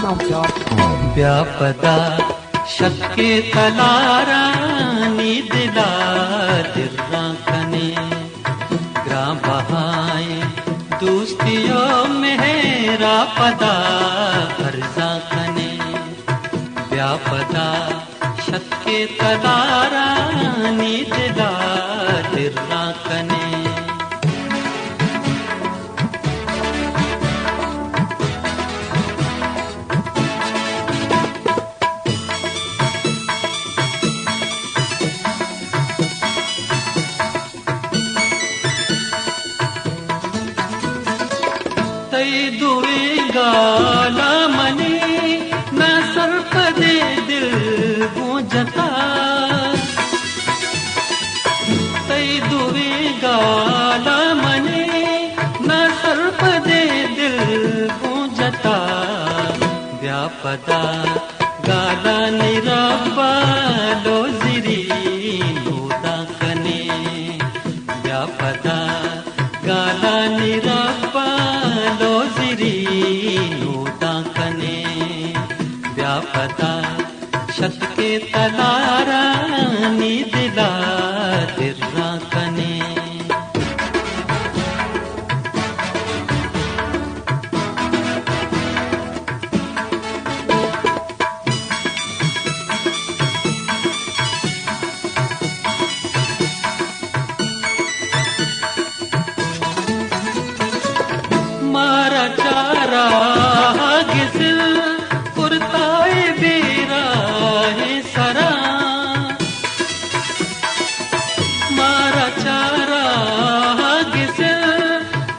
SoundCloud.com. व्यापदा शक्के तलारा नीदिला दिर्रा कने ग्राम बहाए दोस्तियों मेरा पदा अर्जा कने व्यापदा शक्के तलारा नीदिला दिर्रा कने दुए गाला मनी न सर्पदे दिल गूंजता तई दुए गाला मनी न सर्पदे दिल गूंजता व्यापदा गाला निराबा लोजिरी नोदा कने व्यापदा गाला निराबा नोदा कने व्यापदा शतके तलारा नीदिला दिर्रा कने मारा चारा गिजिल कुर्ताए बेरा है सरा मारा चारा गिजिल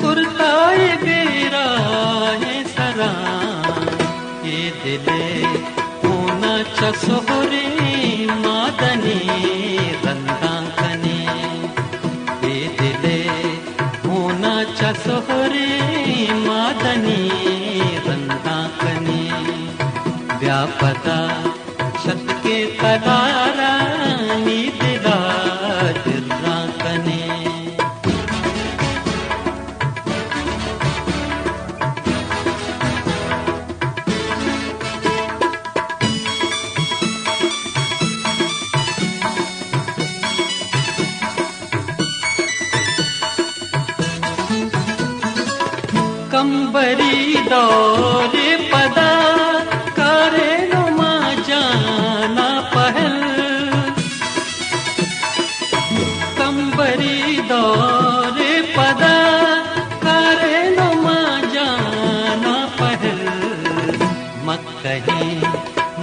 कुर्ताए बेरा है सरा ये दिले होना चसोरे मादने रंदा कने ये दिले होना चसोरे मादनी रंदा कने व्यापदा शतके तलारा नीदिला दिर्रा कने कंबरी दौरे पदा करे नुमा जाना पहल कंबरी दौरे पदा करे नुमा जाना पहल मत कहे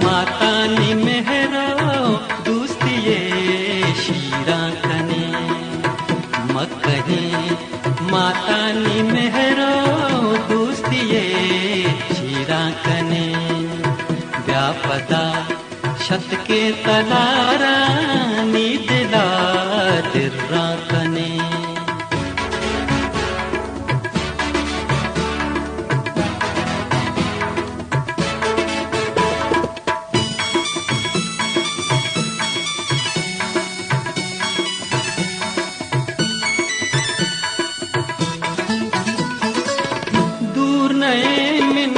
माता नी मेहरो दोस्तिये शीरा कने मत कहे माता नी मेहरो दोस्तिये शीरा कने व्यापदा शतके तलारा नीदिला दिर्रा कने मिन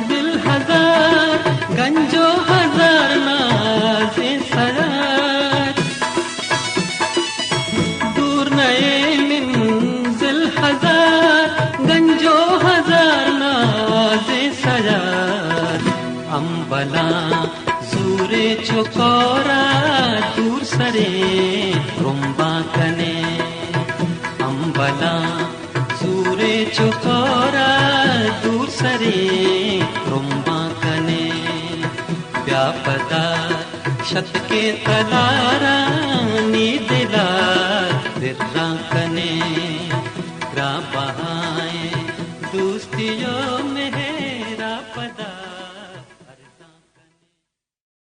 दिल हजार गंजो हजार नाज़े सरार दूर नए मिन दिल हजार गंजो हजार नाज़े सरार अम्बला जूरे चुकोरा दूर सरे रुम्बा कने अम्बला जूरे चुकोरा दूर सरे रुम्बा कने व्यापदा शतके तलारा नीदिला दिर्रा कने ग्राम बहाए दोस्तियों मेरा पदा